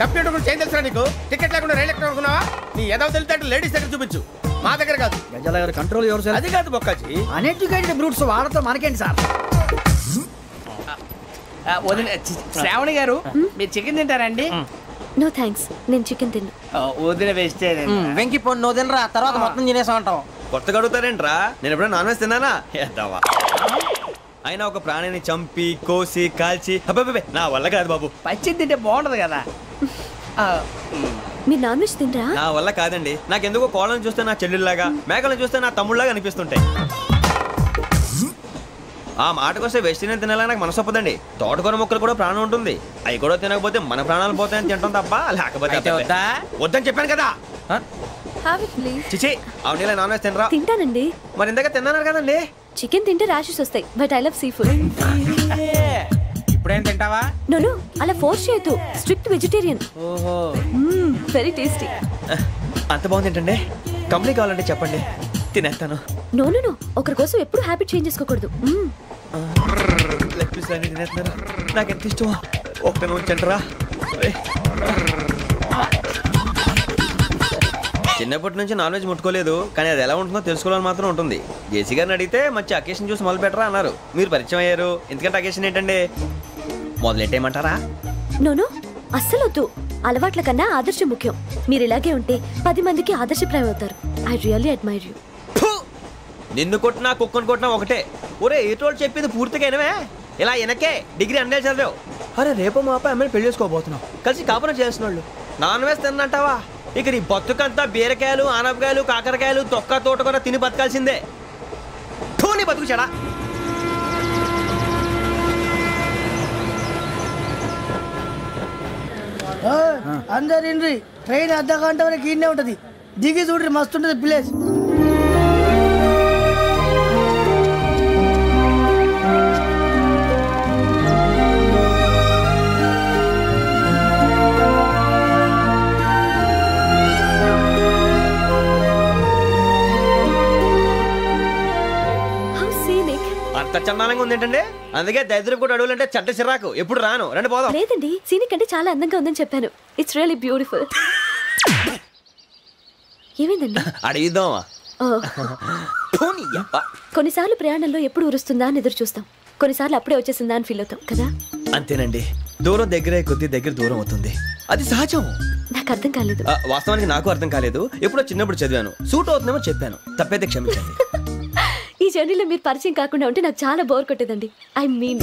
కంప్యూటర్ గురించి ఏం తెలుసా నీకు టికెట్ లేకుండా రైలు ఎక్కడ అనుకున్నావా నీ ఏదో తెలితే లేడీస్ దగ్గర చూపించు మా దగ్గర కాదు గజాల గారు కంట్రోల్ ఎవరు సార్ అది కాదు బొక్కాజీ అన్ఎడ్యుకేటెడ్ బ్రూట్స్ వాడతాం మనకేంటి సార్ శ్రావణి గారు మీరు చికెన్ తింటారండి నో థ్యాంక్స్ నేను చికెన్ తిన్ను వదిన వేస్తే వెంకి పొన్ను నువ్వు తినరా తర్వాత మొత్తం తినేసా ఉంటాం కొత్తగా అడుగుతారేంట్రా నేను ఎప్పుడైనా నాన్ వెజ్ తిన్నానా ఎద్దావా అయినా ఒక ప్రాణిని చంపి కోసి కాల్చి అబ్బే నా వల్ల కాదు బాబు పచ్చి తింటే బాగుంటది కదా మీరు నాన్ వెజ్ తినరా నా వల్ల కాదండి నాకెందుకో కోళ్ళని చూస్తే నా చెల్లెల్లాగా మేకలను చూస్తే నా తమ్ముళ్ళలాగా అనిపిస్తుంటాయి ఆ మాటకొస్తే వెస్టిరియన్ తినాలని నాకు మనసు ఒప్పదండి తోటకూర మొక్కలు కూడా ప్రాణం ఉంటుంది అవి కూడా తినకపోతే మన ప్రాణాలు పోతాయని తింటాం తప్ప లేకపోతే వద్దని చెప్పాను కదా చిచి అవునీ నాన్ వెజ్ తినరా తింటానండి మరి ఇందాక తిన్నాను కదండి చికెన్ తింటే ర్యాషెస్ వస్తాయి but I love sea food ఇప్పుడేం తింటావా నో అలా ఫోర్స్ చేయొద్దు స్ట్రిక్ట్ వెజిటేరియన్ ఓహో వెరీ టేస్టీ అంత బాగుంది ఏంటండి కంప్లీట్ కావాలంటే చెప్పండి తినేస్తాను నో ఒకరి కోసం ఎప్పుడు హ్యాబిట్ చేంజ్ చేసుకోకూడదు లెగ్ పీస్ అన్ని తినేస్తున్నారు నాకు ఎంత ఇష్టమా ఒకటే ఉంచండిరా చిన్నప్పటి నుంచి నాన్ వెజ్ ముట్టుకోలేదు కానీ అది ఎలా ఉంటుందో తెలుసుకోవాలని మాత్రం ఉంటుంది జేసీ గారిని అడిగితే మంచి అకేషన్ చూసి మొదలు పెట్టరా అన్నారు మీరు పరిచయం అయ్యారు ఎందుకంటే అకేషన్ ఏంటండి మొదలెట్టేయమంటారా నో అస్సలు వద్దు అలవాట్ల కన్నా ఆదర్శం ముఖ్యం మీరు ఇలాగే ఉంటే 10 మందికి ఆదర్శప్రాయం అవుతారు ఐ రియల్లీ అడ్మైర్ యూ నిన్ను కొట్టినా కుక్కను కొట్టినా ఒకటే ఒరే ఏటోళ్ళు చెప్పింది పూర్తిగా వినవే ఇలా వెనకే డిగ్రీ అన్నే చదివావు అరే రేపు మా అబ్బాయి అమ్మాయిని పెళ్లి చేసుకోబోతున్నావు కలిసి కాపురం చేస్తున్నాళ్ళు నాన్ వెజ్ తిన్నంటావా ఇక నీ బతుకంతా బీరకాయలు ఆనపకాయలు కాకరకాయలు తొక్క తోట కూడా తిని బతకాల్సిందే నీ బతుకు చెడా అందరు ఇండ్రి ట్రైన్ అర్ధ గంట వరకు ఇన్నే ఉంటది దిగి చూడ్రి మస్తు ఉంటది ప్లేస్ అంత చందానంగా ఉంది ఏంటండి అందుకే దరిద్రం కూడా అడవులంటే చెడ్డ చిరాకు ఎప్పుడు రాను రండి పోదాం లేదండి సీనిక్ అంటే చాలా అందంగా ఉందని చెప్పాను ఇట్స్ రియల్లీ బ్యూటిఫుల్ ఏమైందండి అడిగిద్దామా కొన్నిసార్లు ప్రయాణంలో ఎప్పుడు ఉరుస్తుందా అని ఎదురు చూస్తాం కొన్నిసార్లు అప్పుడే వచ్చేసిందా అని ఫీల్ అవుతాం కదా అంతేనండి దూరం దగ్గరే కొద్ది దగ్గర దూరం అవుతుంది అది సహజం నాకు అర్థం కాలేదు వాస్తవానికి నాకు అర్థం కాలేదు ఎప్పుడో చిన్నప్పుడు చదివాను సూట్ అవుతుందేమో చెప్పాను తప్పైతే క్షమించండి ఈ జర్నీలో మీరు పరిచయం కాకుండా ఉంటే నాకు చాలా బోర్ కొట్టేదండి ఐ మీన్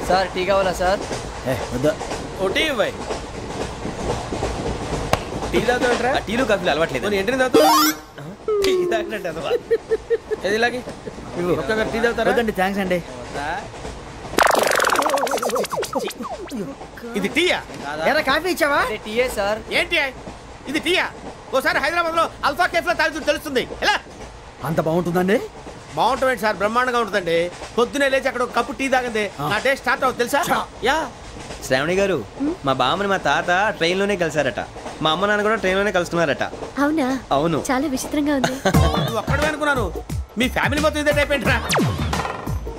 సార్ టీ కావాలా సార్ టీ ఇవ్వాయి టీ తాగుతావుట్రా టీలు కాఫీలు అలవాట్లేదు ఏంటి తాగుతావు టీ తాగినట్టు ఏది ఇలాగే ఒక్కొక్క టీ తాగుతారా థ్యాంక్స్ అండి ఇది టీయా ఎరా కాఫీ ఇచ్చావా టీయే సార్ ఏంటి ఇది టీయా? ఓసారి హైదరాబాద్ లో అల్ఫా కేఫ్ లో తాగుతూ తెలుస్తుంది. ఎలా అంత బాగుంటుందండి? బాగుంటుంది సార్, బ్రహ్మాండంగా ఉంటుందండి. పొద్దునే లేచి అక్కడ ఒక కప్పు టీ తాగింది నా డే స్టార్ట్ అవుతుంది తెలుసా? యా. శ్రావణి గారు, మా బామ్మని మా తాత ట్రైన్ లోనే కలిసారట. మా అమ్మ నాన్న కూడా ట్రైన్ లోనే కలుసుకున్నారట. అవునా? అవును. చాలా విచిత్రంగా ఉంది. నువ్వు ఒక్కడే అనుకున్నాను, మీ ఫ్యామిలీ మొత్తం ఇదే టైప్ ఏంట్రా?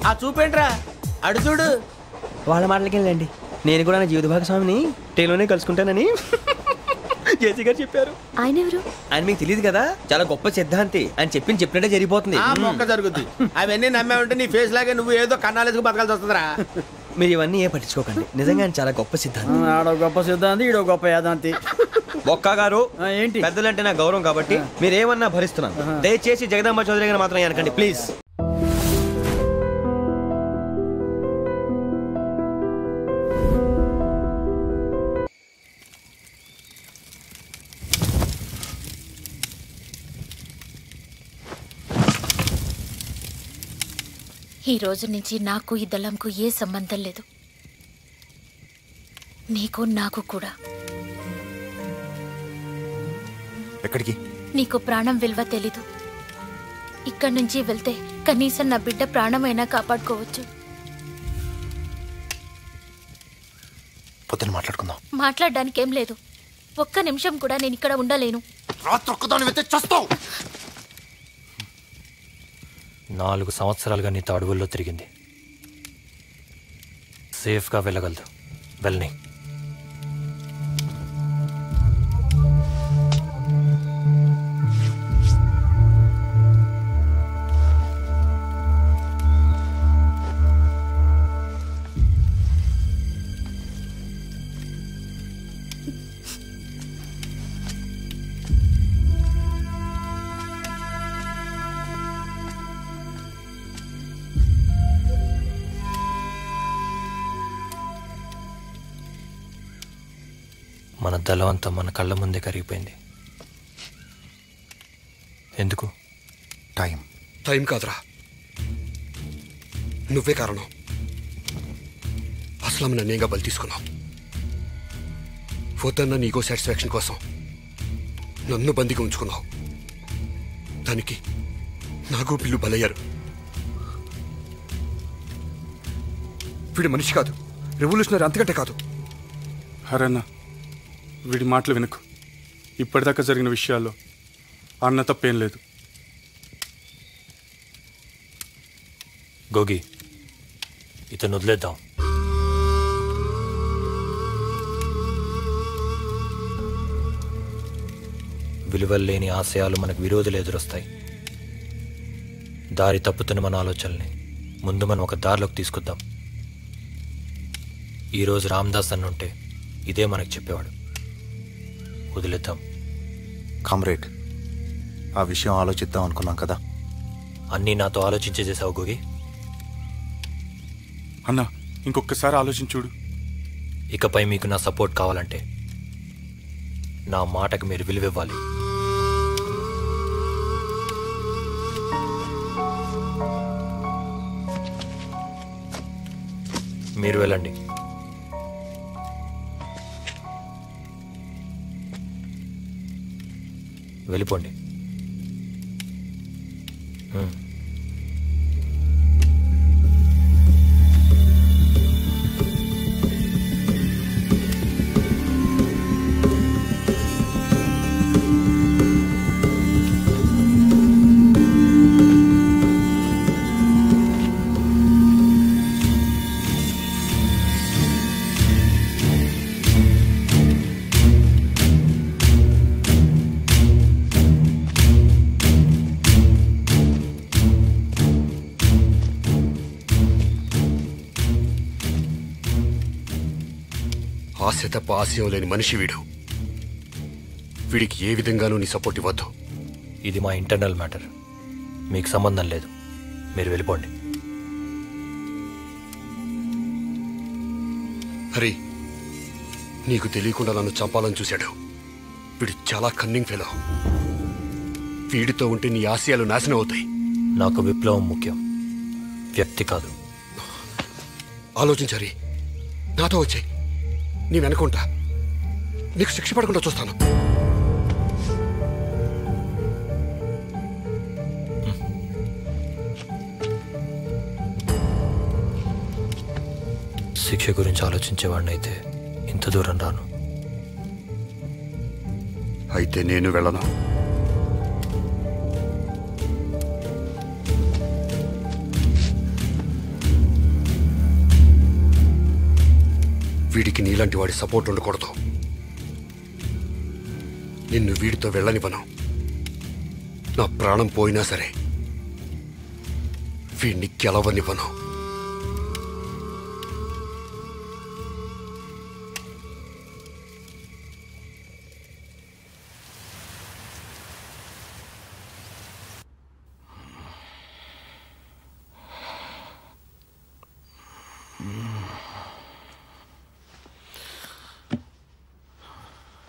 ఆ చూపేంట్రా, అడు చూడు. వాళ్ళ మాటలకి వెళ్ళండి. నేను కూడా నా జీవిత భాగస్వామిని ట్రైన్ లోనే కలుసుకుంటానని జేసీ గారు చెప్పారు. ఆయన ఎవరు? ఆయన మీకు తెలియదు కదా, చాలా గొప్ప సిద్ధాంతి అని చెప్పినట్టే జరిగిపోతుంది. మొక్క జరుగుద్ది. అవన్నీ నమ్మే ఉంటే నీ ఫేస్ లాగే నువ్వు ఏదో కన్నాలేసుకు బతకాల్సి వస్తుందిరా. మీరు ఇవన్నీ ఏ పట్టించుకోకండి, నిజంగా ఆయన చాలా గొప్ప సిద్ధాంతి. ఆడో గొప్ప సిద్ధాంతి, ఈడో గొప్ప యాదాంతి. ఒక్క గారు ఏంటి, పెద్దలంటే నా గౌరవం కాబట్టి మీరేమన్నా భరిస్తున్నాను. దయచేసి జగదాంబ చౌదరి గారు మాత్రం అనకండి ప్లీజ్. ఈ రోజు నుంచి నాకు ఈ దళంకు ఏ సంబంధం లేదు. నీకు నాకు కూడా. ఎక్కడికి? నీకు ప్రాణం విలువ తెలీదు. ఇక్కడి నుంచి వెళ్తే కనీసం నా బిడ్డ ప్రాణమైనా కాపాడుకోవచ్చు. పొద్దున మాట్లాడుకుందాం. మాట్లాడడానికి ఏం లేదు. ఒక్క నిమిషం కూడా నేను ఇక్కడ ఉండలేను. రాత్రి ఒక్కదాని వెళ్తే చస్తావు. 4 సంవత్సరాలుగా నీతో అడవుల్లో తిరిగింది. సేఫ్గా వెళ్ళగలదు. వెళ్ళని. మన దళం అంతా మన కళ్ళ ముందే కరిగిపోయింది. ఎందుకు? టైం కాదురా, నువ్వే కారణం. అసలు నన్నేగా బలి తీసుకున్నావు. వద్దన్న నీగో సాటిస్ఫాక్షన్ కోసం నన్ను బందీగా ఉంచుకున్నావు. దానికి నాకు పిల్లు బలయ్యారు. వీడి మనిషి కాదు, రెవల్యూషనరీ అంతకంటే కాదు. హరన్న, వీడి మాటలు వినకు. ఇప్పటిదాకా జరిగిన విషయాల్లో అన్న తప్పేం లేదు. గోగి, ఇతను వదిలేద్దాం. విలువలు లేని ఆశయాలు మనకు విరోధులు ఎదురొస్తాయి. దారి తప్పుతున్న మన ఆలోచనల్ని ముందు మనం ఒక దారిలోకి తీసుకొద్దాం. ఈరోజు రామ్దాస్ అన్నుంటే ఇదే మనకు చెప్పేవాడు. వదిలేద్దాం. కామ్రేడ్, ఆ విషయం ఆలోచిద్దాం అనుకున్నాం కదా. అన్నీ నాతో ఆలోచించే చేసావు గోగి. అన్నా, ఇంకొకసారి ఆలోచించుడు. ఇకపై మీకు నా సపోర్ట్ కావాలంటే నా మాటకు మీరు విలువివ్వాలి. మీరు వెళ్ళండి. వెళ్ళిపోండి. ఆశ తప్ప ఆశయం లేని మనిషి వీడు. వీడికి ఏ విధంగానూ నీ సపోర్ట్ ఇవ్వద్దు. ఇది మా ఇంటర్నల్ మ్యాటర్, మీకు సంబంధం లేదు. మీరు వెళ్ళిపోండి. హరి, నీకు తెలియకుండా నన్ను చంపాలని చూశాడు. వీడు చాలా కన్నింగ్ ఫెలో. వీడితో ఉంటే నీ ఆశయాలు నాశనం అవుతాయి. నాకు విప్లవం ముఖ్యం, వ్యక్తి కాదు. ఆలోచించరి, నాతో వచ్చాయి. నీ వెనకుంటా, నీకు శిక్ష పడకుండా చూస్తాను. శిక్ష గురించి ఆలోచించేవాడిని అయితే ఇంత దూరం రాను. అయితే నేను వెళ్ళను. వీడికి నీలాంటి వాడి సపోర్ట్ ఉండకూడదు. నిన్ను వీడితో వెళ్ళనివ్వను. నా ప్రాణం పోయినా సరే వీడిని గెలవనివ్వను.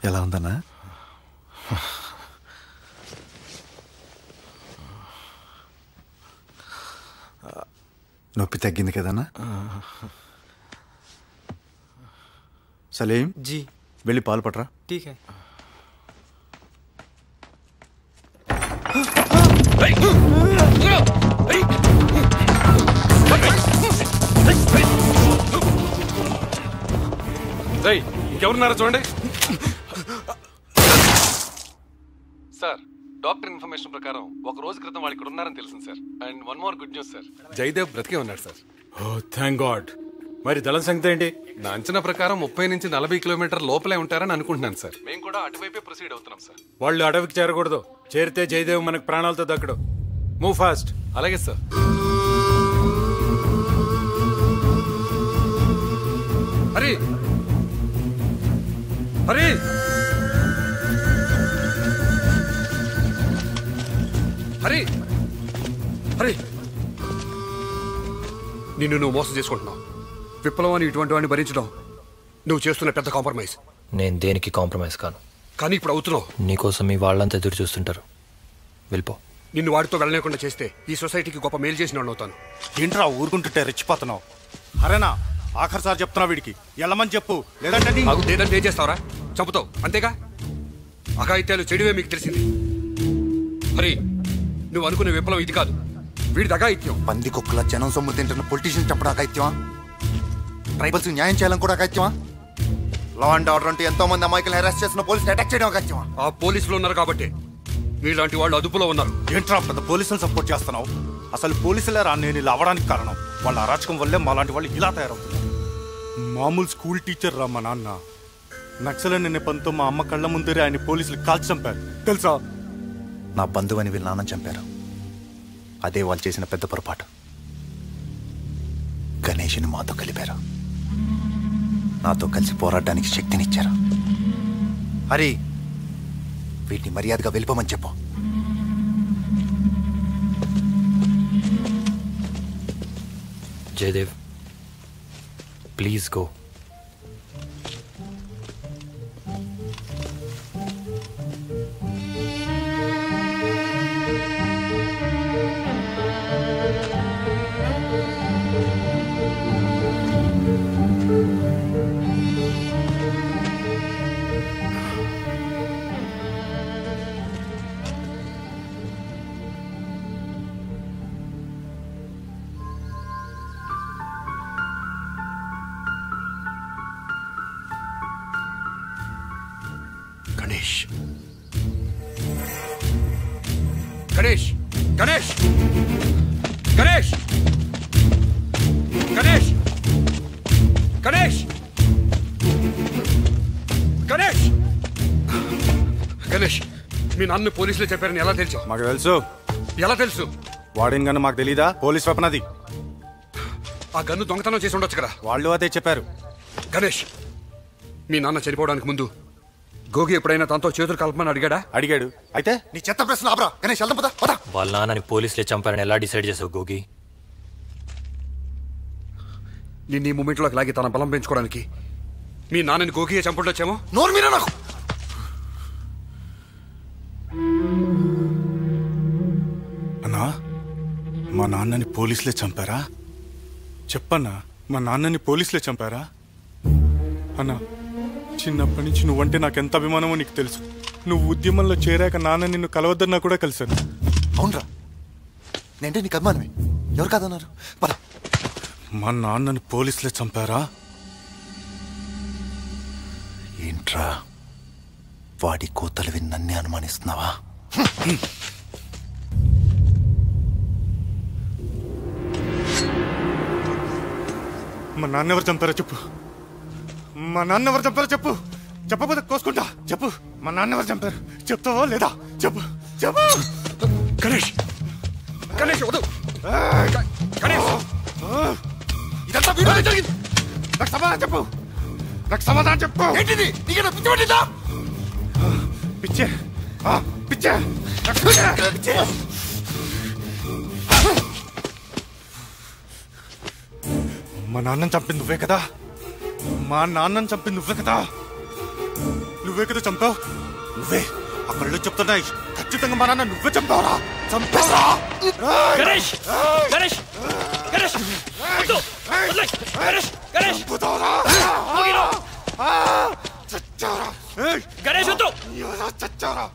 ఎలా ఉందన్నా? నొప్పి తగ్గింది కదన్నా? సలీం जी వెళ్ళి పాలు పట్రా. ठीक है. ఇంకెవరున్నారా చూడండి సార్. డాక్టర్ ఇన్ఫర్మేషన్ ప్రకారం ఒక రోజు క్రితం వాళ్ళు ఇక్కడ ఉన్నారని తెలిసింది sir. And one more good news sir, Jayadev బ్రతికే ఉన్నాడు సార్. ఓ థ్యాంక్ గాడ్. మరి దళం సంగతి ఏంటి? నా అంచనా ప్రకారం 30 నుంచి 40 కిలోమీటర్ లోపలే ఉంటారని అనుకుంటున్నాను సార్. మేము కూడా అటువైపే ప్రొసీడ్ అవుతున్నాం సార్. వాళ్ళు అడవికి చేరకూడదు. చేరితే జయదేవ్ మనకు ప్రాణాలతో దక్కడు. Move fast. అలాగే సార్. హరి హరి హరి హరి, నిన్ను నువ్వు మోసం చేసుకుంటున్నావు. విప్లవాన్ని ఇటువంటి వాడిని భరించడం నువ్వు చేస్తున్న పెద్ద కాంప్రమైజ్. నేను దేనికి కాంప్రమైజ్ కాను. కానీ ఇప్పుడు అవుతున్నావు. నీకోసం మీ వాళ్ళంతా ఎదురు చూస్తుంటారు. వెళ్ళిపో. నిన్ను వాడితో వెళ్ళలేకుండా చేస్తే ఈ సొసైటీకి గొప్ప మేలు చేసిన వాడిని అవుతాను. ఏంట్రా ఊరుకుంటుంటే రెచ్చిపోతున్నావు? హరేనా ఆఖరిసారి చెప్తున్నా వీడికి వెళ్ళమని చెప్పు, లేదంటే లేదంటే ఏం చేస్తావురా? చంపుతావు అంతేగా. అఘాయిత్యాలు చెడువే మీకు తెలిసింది. హరి, నువ్వు అనుకునే విప్లవం ఇది కాదు, వీడి అఘాయిత్యం. పంది కుక్కల జనం సొమ్ము తింటున్న పొలిటీషియన్ చంపడం అఘాయిత్యమా? ట్రైబల్స్ న్యాయం చేయాలని కూడా అఘాయిత్యమా? లా అండ్ ఆర్డర్ అంటే ఎంతో మంది అమాయకులు అరెస్ట్ చేసిన పోలీసులు అటాక్ చేయడం అఘాయిత్యమా? ఆ పోలీసులు ఉన్నారు కాబట్టి మీలాంటి వాళ్ళు అదుపులో ఉన్నారు. ఏంట్రా పెద్ద పోలీసులు సపోర్ట్ చేస్తున్నావు? అసలు పోలీసులే రా నేను ఇలా అవ్వడానికి కారణం. వాళ్ళ అరాచకం వల్లే మాలాంటి వాళ్ళు ఇలా తయారవుతున్నారు. మామూలు స్కూల్ టీచర్ రా మా నాన్న. నక్సలైన నెపంతో మా అమ్మ కళ్ళ ముందరే ఆయన పోలీసులు కాల్చి చంపారు తెలుసా? నా బంధువని వీళ్ళ నాన్న చంపారు. అదే వాళ్ళు చేసిన పెద్ద పొరపాటు. గణేష్ని మాతో కలిపారు. నాతో కలిసి పోరాడడానికి శక్తినిచ్చారు. హరి, వీటిని మర్యాదగా వెళ్ళిపోమని చెప్పు. Jaydev, please go. గణేష్ గణేష్ గణేష్ గణేష్ గణేష్ గణేష్ గణేష్ గణేష్, మీ నాన్న పోలీసులు చెప్పారని ఎలా తెలుసు? మాకు తెలుసు. ఎలా తెలుసు? వాడిన గన్ను మాకు తెలీదా? పోలీస్ వెపన్ అది. ఆ గన్ను దొంగతనం చేసి ఉండొచ్చు కదా. వాళ్ళు అదే చెప్పారు. గణేష్, మీ నాన్న చనిపోవడానికి ముందు గోగి ఎప్పుడైనా తనతో చేతులు కలపమని అడిగాడా? అడిగాడు. అయితే నీ చెత్త ప్రశ్న ఆపరా గణేష్. వెళ్దాం పద పద. వాళ్ళ నాన్నని పోలీసులే చంపారని ఎలా డిసైడ్ చేసావు గోగి? నిన్ను ఈ మూమెంట్లోకి లాగి తన బలం పెంచుకోవడానికి మీ నాన్నని గోగియే చంపుండొచ్చేమో. నోరు మీరా నాకు. అన్నా, మా నాన్నని పోలీసులే చంపారా? చెప్పన్నా, మా నాన్నని పోలీసులే చంపారా? అన్నా, చిన్నప్పటి నుంచి నువ్వంటే నాకెంత అభిమానమో నీకు తెలుసు. నువ్వు ఉద్యమంలో చేరాక నాన్న నిన్ను కలవద్దన్నా కూడా కలిశాను. అవునరా, నేంటే నీకు అభిమానమే. ఎవరు కాదన్నారు? పద. మా నాన్నని పోలీసులే చంపారా? ఏంట్రా వాడి కోతలు విన్నన్నే అనుమానిస్తున్నావా? మా నాన్న ఎవరు చంపారో చెప్పు. మా నాన్న ఎవరు చంపారో చెప్పు. చెప్పకపోతే కోసుకుంటా. చెప్పు, మా నాన్న ఎవరు చంపారు చెప్తావా లేదా? చెప్పు చెప్పు. గణేష్ గణేష్ వద్దు. గణేష్ ఇదంతా వీడియో జరిగింది. నాకు సమాధానం చెప్పు. నాకు సమాధానం చెప్పు. ఏంటిది? నీకేనా పిచ్చి పట్టిందా? పిచ్చే పిచ్చే పిచ్చే. మా నాన్నని చంపింది నువ్వే కదా. మా నాన్నని చంపింది నువ్వే కదా. నువ్వే కదా చంపావు. నువ్వే ఆ కళ్ళు చెప్తున్నాయి. ఖచ్చితంగా మా నాన్న నువ్వే చంపావురా. చంపావురా. గణేష్ గణేష్ గణేష్ వద్దు. గణేష్ గణేష్ చచ్చారా గణేష్ వద్దు. చచ్చారా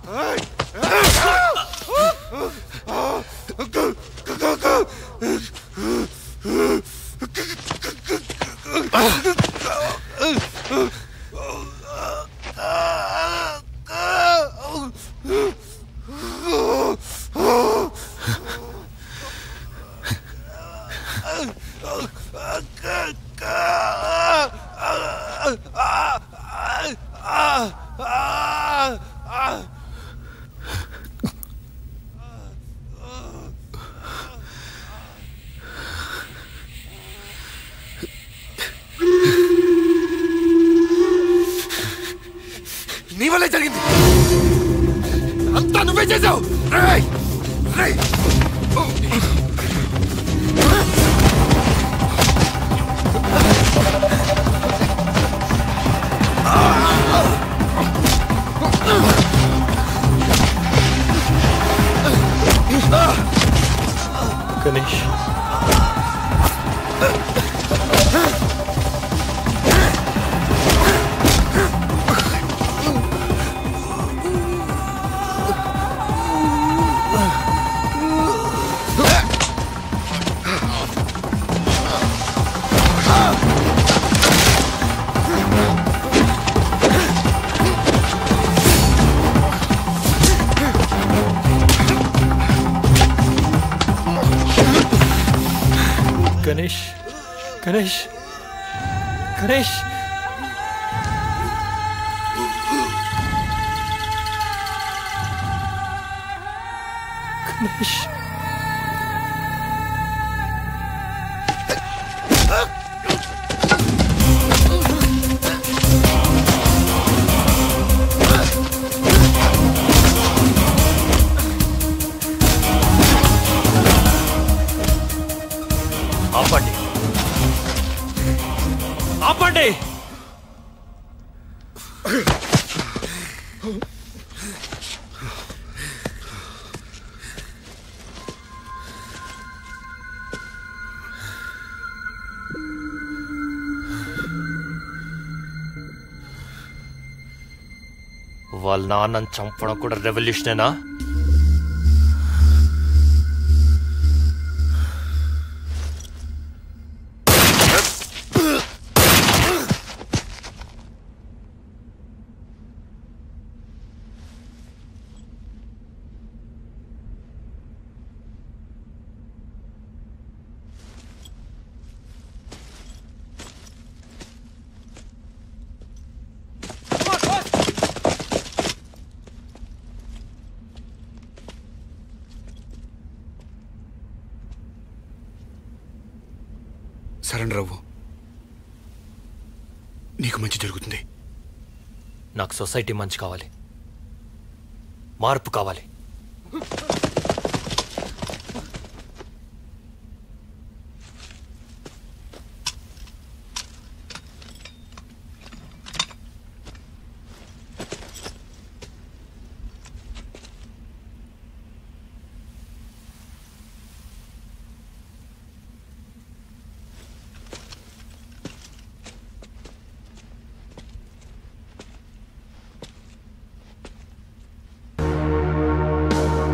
నీ వల్లే జరిగింది. అంతా నువ్వే చేసావు. గణేష్ గణేష్ గణేష్ గణేష్ గణేష్ ఆపండి ఆపండి. వాళ్ళ నాన్నని చంపడం కూడా రెవల్యూషనేనా? సరెండర్ అవ్వు. నీకు మంచి జరుగుతుంది. నాకు సొసైటీ మంచి కావాలి, మార్పు కావాలి.